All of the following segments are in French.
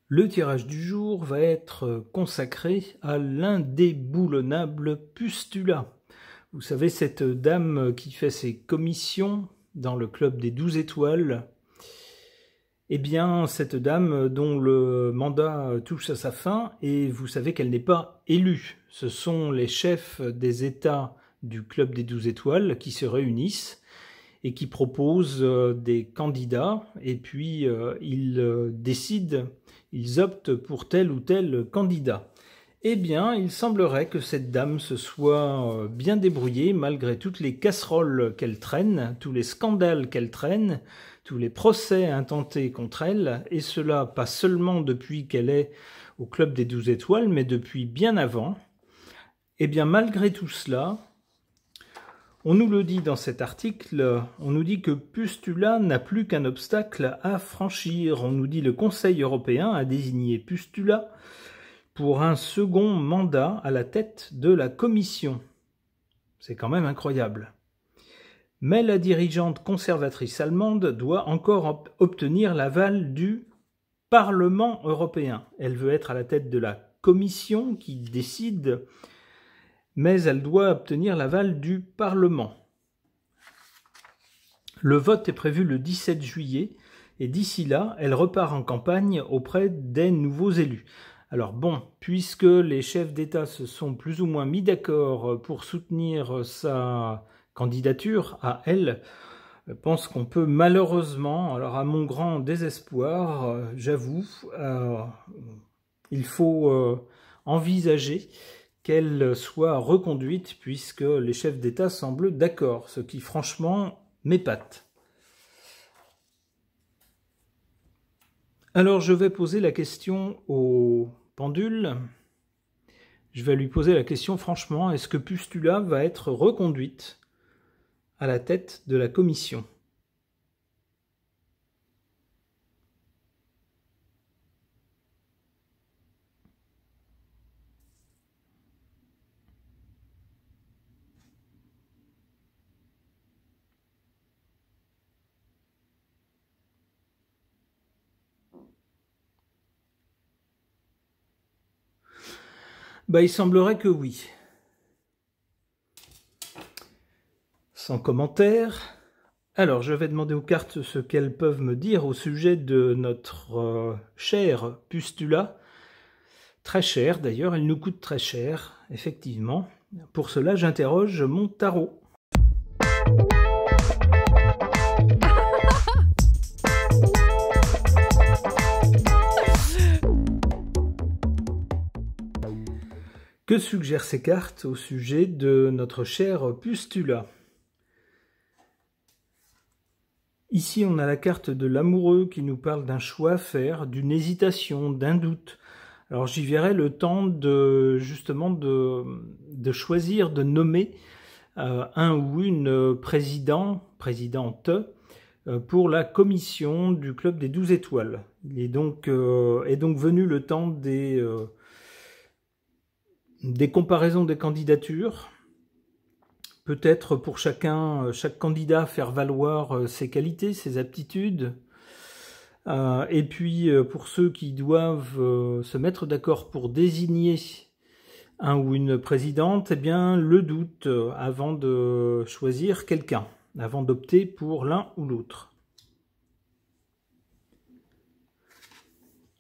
Le tirage du jour va être consacré à l'indéboulonnable Pustula. Vous savez, cette dame qui fait ses commissions dans le club des 12 étoiles. Eh bien, cette dame dont le mandat touche à sa fin, et vous savez qu'elle n'est pas élue. Ce sont les chefs des États du club des 12 étoiles qui se réunissent et qui proposent des candidats, et puis ils décident, ils optent pour tel ou tel candidat. Eh bien, il semblerait que cette dame se soit bien débrouillée, malgré toutes les casseroles qu'elle traîne, tous les scandales qu'elle traîne, tous les procès intentés contre elle, et cela pas seulement depuis qu'elle est au club des 12 étoiles, mais depuis bien avant. Eh bien, malgré tout cela, on nous le dit dans cet article, on nous dit que Pustula n'a plus qu'un obstacle à franchir. On nous dit que le Conseil européen a désigné Pustula pour un second mandat à la tête de la Commission. C'est quand même incroyable. Mais la dirigeante conservatrice allemande doit encore obtenir l'aval du Parlement européen. Elle veut être à la tête de la Commission qui décide, mais elle doit obtenir l'aval du Parlement. Le vote est prévu le 17 juillet et d'ici là, elle repart en campagne auprès des nouveaux élus. Alors bon, puisque les chefs d'État se sont plus ou moins mis d'accord pour soutenir sa candidature à elle, je pense qu'on peut malheureusement, alors à mon grand désespoir, j'avoue, il faut envisager qu'elle soit reconduite puisque les chefs d'État semblent d'accord, ce qui franchement m'épate. Alors je vais poser la question au pendule. Je vais lui poser la question franchement, est-ce que Pustula va être reconduite à la tête de la commission ? Il semblerait que oui. Sans commentaire. Alors, je vais demander aux cartes ce qu'elles peuvent me dire au sujet de notre chère Pustula. Très cher, d'ailleurs, elle nous coûte très cher, effectivement. Pour cela, j'interroge mon tarot. Que suggèrent ces cartes au sujet de notre chère Pustula ? Ici, on a la carte de l'amoureux qui nous parle d'un choix à faire, d'une hésitation, d'un doute. Alors, j'y verrai le temps de justement de choisir, de nommer un ou une présidente pour la commission du club des 12 étoiles. Il est donc venu le temps des comparaisons des candidatures, peut-être pour chaque candidat faire valoir ses qualités, ses aptitudes, et puis pour ceux qui doivent se mettre d'accord pour désigner un ou une présidente, eh bien le doute avant de choisir quelqu'un, avant d'opter pour l'un ou l'autre.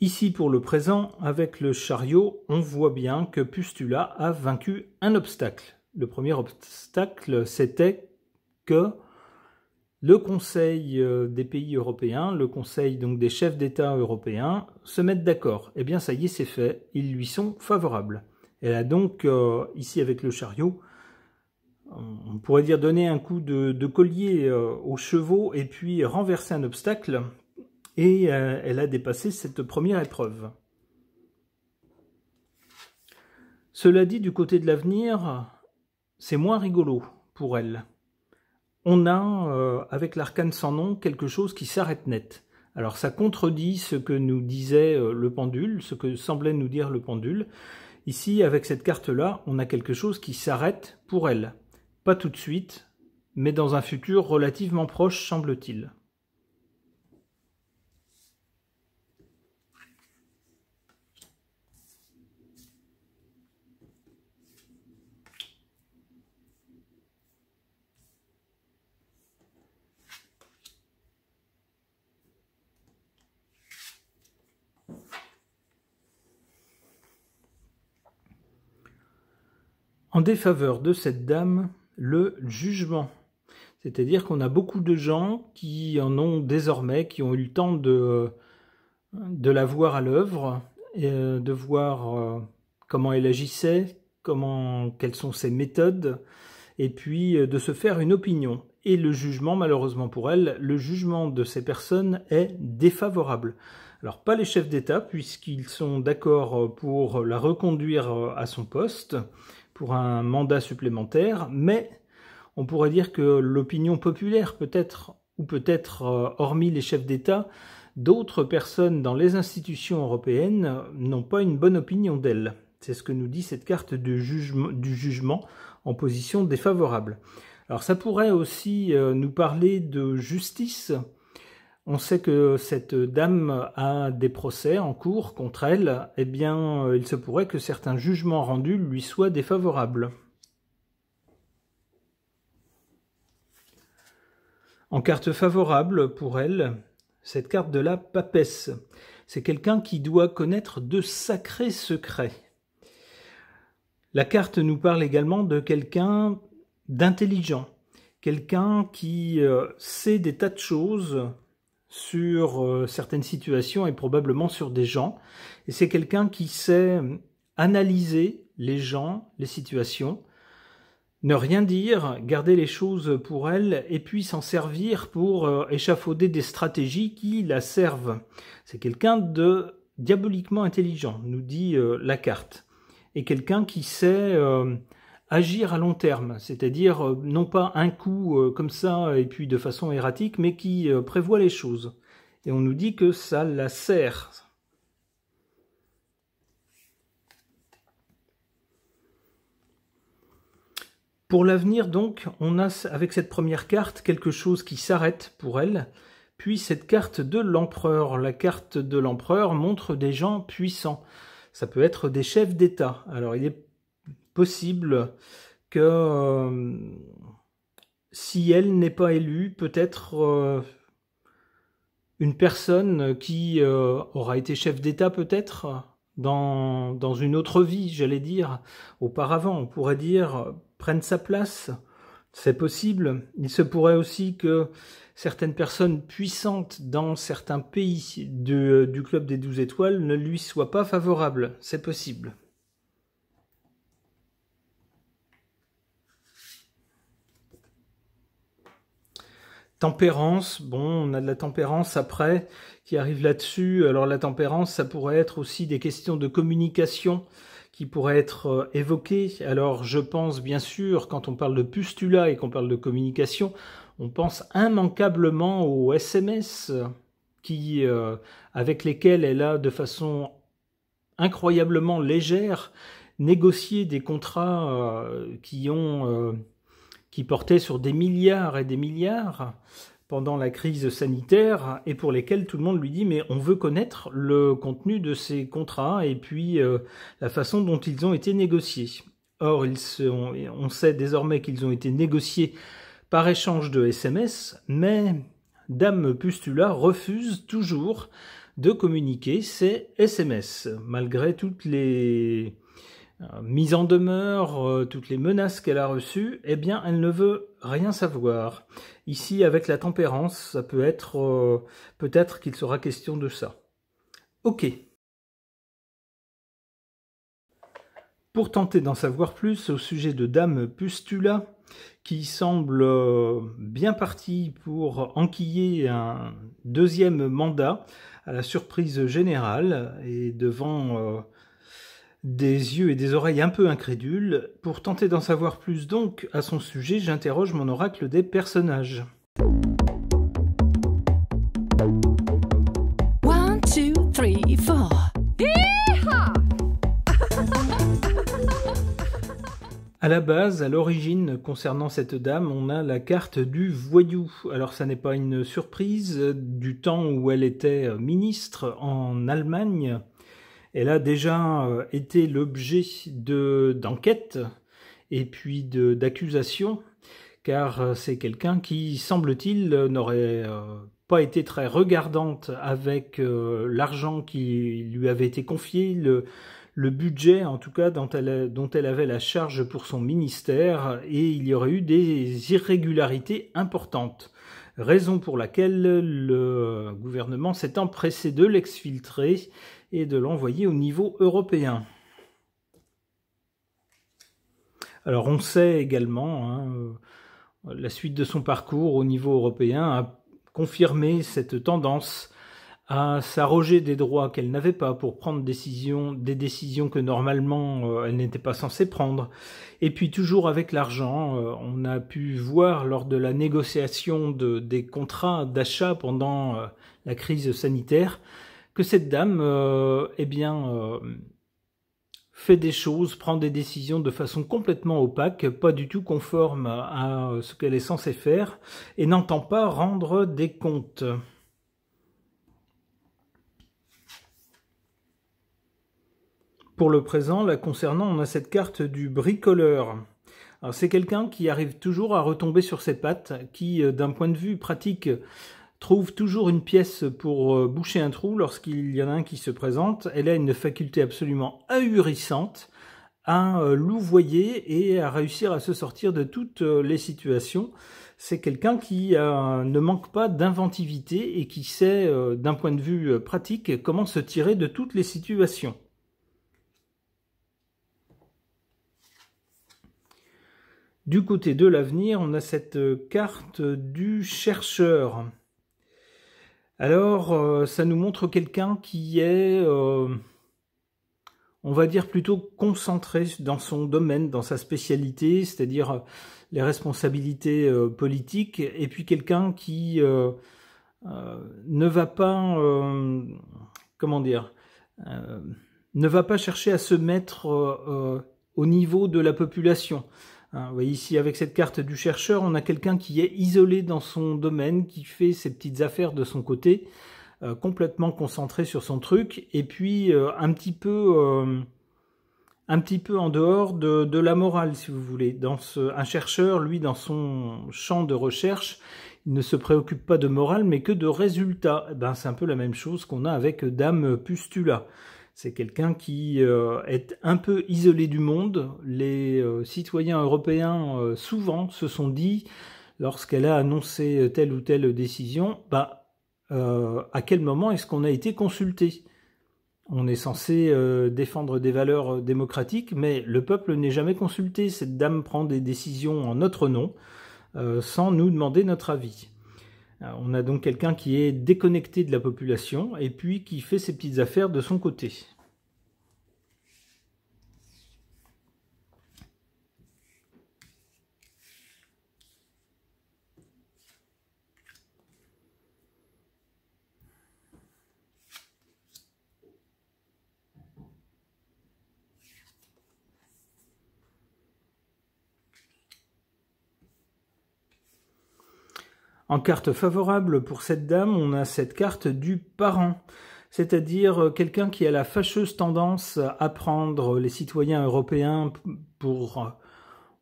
Ici, pour le présent, avec le chariot, on voit bien que Pustula a vaincu un obstacle. Le premier obstacle, c'était que le Conseil des pays européens, le Conseil donc des chefs d'État européens, se mettent d'accord. Eh bien, ça y est, c'est fait. Ils lui sont favorables. Elle a donc, ici avec le chariot, on pourrait dire donner un coup de collier aux chevaux et puis renverser un obstacle. Et elle a dépassé cette première épreuve. Cela dit, du côté de l'avenir, c'est moins rigolo pour elle. On a, avec l'arcane sans nom, quelque chose qui s'arrête net. Alors ça contredit ce que nous disait le pendule, ce que semblait nous dire le pendule. Ici, avec cette carte-là, on a quelque chose qui s'arrête pour elle. Pas tout de suite, mais dans un futur relativement proche, semble-t-il. En défaveur de cette dame, le jugement. C'est-à-dire qu'on a beaucoup de gens qui en ont désormais, qui ont eu le temps de la voir à l'œuvre, de voir comment elle agissait, quelles sont ses méthodes, et puis de se faire une opinion. Et le jugement, malheureusement pour elle, le jugement de ces personnes est défavorable. Alors pas les chefs d'État, puisqu'ils sont d'accord pour la reconduire à son poste, pour un mandat supplémentaire, mais on pourrait dire que l'opinion populaire peut-être, ou peut-être hormis les chefs d'État, d'autres personnes dans les institutions européennes n'ont pas une bonne opinion d'elle. C'est ce que nous dit cette carte du jugement en position défavorable. Alors ça pourrait aussi nous parler de justice. On sait que cette dame a des procès en cours contre elle. Eh bien, il se pourrait que certains jugements rendus lui soient défavorables. En carte favorable pour elle, cette carte de la papesse. C'est quelqu'un qui doit connaître de sacrés secrets. La carte nous parle également de quelqu'un d'intelligent, quelqu'un qui sait des tas de choses sur certaines situations et probablement sur des gens. Et c'est quelqu'un qui sait analyser les gens, les situations, ne rien dire, garder les choses pour elle et puis s'en servir pour échafauder des stratégies qui la servent. C'est quelqu'un de diaboliquement intelligent, nous dit la carte. Et quelqu'un qui sait agir à long terme, c'est-à-dire non pas un coup comme ça et puis de façon erratique, mais qui prévoit les choses. Et on nous dit que ça la sert. Pour l'avenir, donc, on a avec cette première carte quelque chose qui s'arrête pour elle, puis cette carte de l'empereur. La carte de l'empereur montre des gens puissants. Ça peut être des chefs d'État. Alors, il est possible que si elle n'est pas élue, peut-être une personne qui aura été chef d'État peut-être dans une autre vie, j'allais dire, auparavant, on pourrait dire, prenne sa place. C'est possible. Il se pourrait aussi que certaines personnes puissantes dans certains pays du Club des 12 étoiles ne lui soient pas favorables. C'est possible. Tempérance, bon, on a de la tempérance après qui arrive là-dessus. Alors la tempérance, ça pourrait être aussi des questions de communication qui pourraient être évoquées. Alors je pense bien sûr, quand on parle de postulat et qu'on parle de communication, on pense immanquablement aux SMS avec lesquels elle a de façon incroyablement légère négocié des contrats qui portaient sur des milliards et des milliards pendant la crise sanitaire et pour lesquels tout le monde lui dit mais on veut connaître le contenu de ces contrats et puis la façon dont ils ont été négociés. Or, on sait désormais qu'ils ont été négociés par échange de SMS, mais Dame Pustula refuse toujours de communiquer ces SMS, malgré toutes les mise en demeure, toutes les menaces qu'elle a reçues, eh bien, elle ne veut rien savoir. Ici, avec la tempérance, ça peut être, peut-être qu'il sera question de ça. Ok. Pour tenter d'en savoir plus au sujet de Dame Pustula, qui semble bien partie pour enquiller un deuxième mandat à la surprise générale et devant des yeux et des oreilles un peu incrédules. Pour tenter d'en savoir plus donc à son sujet, j'interroge mon oracle des personnages. 1, 2, 3, 4. À la base, à l'origine, concernant cette dame, on a la carte du voyou. Alors ça n'est pas une surprise, du temps où elle était ministre en Allemagne, elle a déjà été l'objet d'enquêtes et puis d'accusations, car c'est quelqu'un qui, semble-t-il, n'aurait pas été très regardante avec l'argent qui lui avait été confié, le budget en tout cas dont elle avait la charge pour son ministère, et il y aurait eu des irrégularités importantes. Raison pour laquelle le gouvernement s'est empressé de l'exfiltrer et de l'envoyer au niveau européen. Alors on sait également, la suite de son parcours au niveau européen a confirmé cette tendance à s'arroger des droits qu'elle n'avait pas pour prendre des décisions que normalement elle n'était pas censée prendre. Et puis toujours avec l'argent, on a pu voir lors de la négociation des contrats d'achat pendant la crise sanitaire que cette dame fait des choses, prend des décisions de façon complètement opaque, pas du tout conforme à ce qu'elle est censée faire, et n'entend pas rendre des comptes. Pour le présent, là concernant, on a cette carte du bricoleur. Alors c'est quelqu'un qui arrive toujours à retomber sur ses pattes, qui d'un point de vue pratique trouve toujours une pièce pour boucher un trou lorsqu'il y en a un qui se présente. Elle a une faculté absolument ahurissante à louvoyer et à réussir à se sortir de toutes les situations. C'est quelqu'un qui ne manque pas d'inventivité et qui sait, d'un point de vue pratique, comment se tirer de toutes les situations. Du côté de l'avenir, on a cette carte du chercheur. Alors, ça nous montre quelqu'un qui est, on va dire, plutôt concentré dans son domaine, dans sa spécialité, c'est-à-dire les responsabilités politiques, et puis quelqu'un qui ne va pas, ne va pas chercher à se mettre au niveau de la population. Vous voyez ici, avec cette carte du chercheur, on a quelqu'un qui est isolé dans son domaine, qui fait ses petites affaires de son côté, complètement concentré sur son truc, et puis un petit peu en dehors de la morale, si vous voulez. Un chercheur, lui, dans son champ de recherche, il ne se préoccupe pas de morale, mais que de résultats. C'est un peu la même chose qu'on a avec Dame Pustula. C'est quelqu'un qui est un peu isolé du monde. Les citoyens européens, souvent, se sont dit, lorsqu'elle a annoncé telle ou telle décision, à quel moment est-ce qu'on a été consulté ? On est censé défendre des valeurs démocratiques, mais le peuple n'est jamais consulté. Cette dame prend des décisions en notre nom, sans nous demander notre avis. On a donc quelqu'un qui est déconnecté de la population et puis qui fait ses petites affaires de son côté. En carte favorable pour cette dame, on a cette carte du parent, c'est-à-dire quelqu'un qui a la fâcheuse tendance à prendre les citoyens européens pour,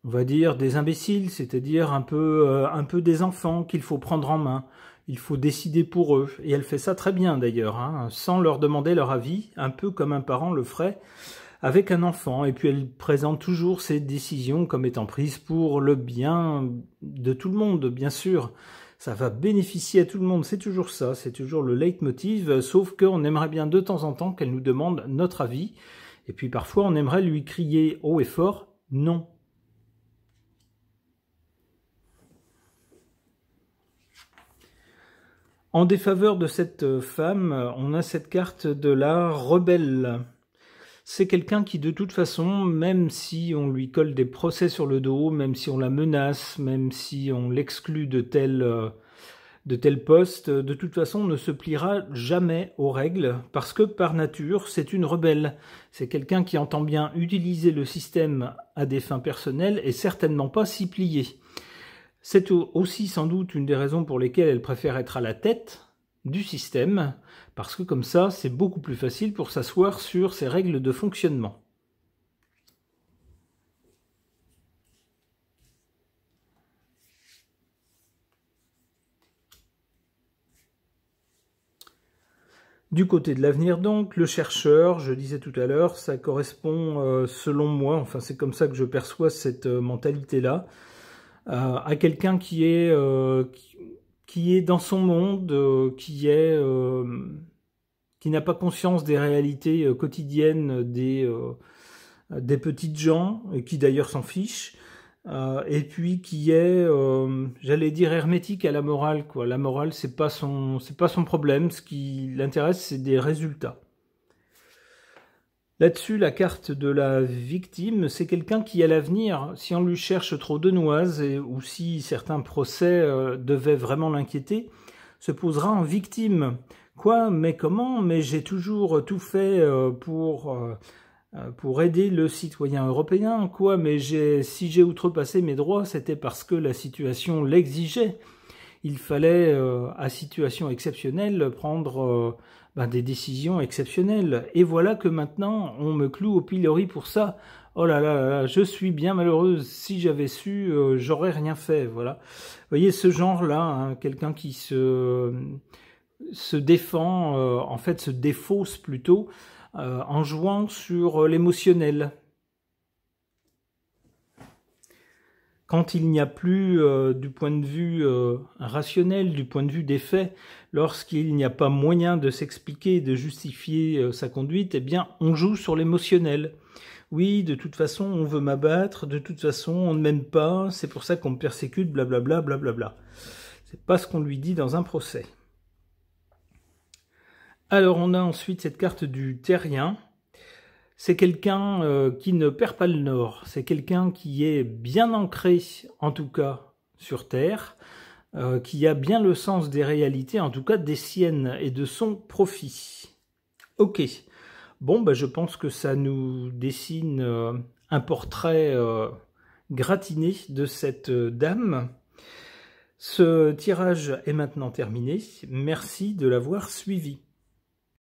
on va dire, des imbéciles, c'est-à-dire un peu des enfants qu'il faut prendre en main, il faut décider pour eux. Et elle fait ça très bien d'ailleurs, sans leur demander leur avis, un peu comme un parent le ferait avec un enfant. Et puis elle présente toujours ses décisions comme étant prises pour le bien de tout le monde, bien sûr. Ça va bénéficier à tout le monde, c'est toujours ça, c'est toujours le leitmotiv, sauf qu'on aimerait bien de temps en temps qu'elle nous demande notre avis, et puis parfois on aimerait lui crier haut et fort « non ». En défaveur de cette femme, on a cette carte de la rebelle. C'est quelqu'un qui, de toute façon, même si on lui colle des procès sur le dos, même si on la menace, même si on l'exclut de de tel poste, de toute façon, ne se pliera jamais aux règles, parce que par nature, c'est une rebelle. C'est quelqu'un qui entend bien utiliser le système à des fins personnelles et certainement pas s'y plier. C'est aussi sans doute une des raisons pour lesquelles elle préfère être à la tête du système, parce que comme ça, c'est beaucoup plus facile pour s'asseoir sur ses règles de fonctionnement. Du côté de l'avenir donc, le chercheur, je disais tout à l'heure, ça correspond selon moi, enfin c'est comme ça que je perçois cette mentalité-là, à quelqu'un qui est dans son monde, qui n'a pas conscience des réalités quotidiennes des petites gens, et qui d'ailleurs s'en fichent, et puis qui est, j'allais dire, hermétique à la morale, quoi. La morale, c'est pas son problème. Ce qui l'intéresse, c'est des résultats. Là-dessus, la carte de la victime, c'est quelqu'un qui, à l'avenir, si on lui cherche trop de noises, ou si certains procès devaient vraiment l'inquiéter, se posera en victime. Quoi? Mais comment? Mais j'ai toujours tout fait pour aider le citoyen européen, quoi, mais si j'ai outrepassé mes droits, c'était parce que la situation l'exigeait. Il fallait, à situation exceptionnelle, prendre des décisions exceptionnelles. Et voilà que maintenant, on me cloue au pilori pour ça. Oh là là là, je suis bien malheureuse. Si j'avais su, j'aurais rien fait. Voilà. Vous voyez ce genre-là, hein, quelqu'un qui se défend, en fait se défausse plutôt, en jouant sur l'émotionnel. Quand il n'y a plus du point de vue rationnel, du point de vue des faits, lorsqu'il n'y a pas moyen de s'expliquer, de justifier sa conduite, eh bien on joue sur l'émotionnel. Oui, de toute façon on veut m'abattre, de toute façon on ne m'aime pas, c'est pour ça qu'on me persécute, blablabla, blablabla. C'est pas ce qu'on lui dit dans un procès. Alors on a ensuite cette carte du terrien. C'est quelqu'un qui ne perd pas le nord. C'est quelqu'un qui est bien ancré, en tout cas, sur Terre, qui a bien le sens des réalités, en tout cas des siennes, et de son profit. Ok. Bon, je pense que ça nous dessine un portrait gratiné de cette dame. Ce tirage est maintenant terminé. Merci de l'avoir suivi.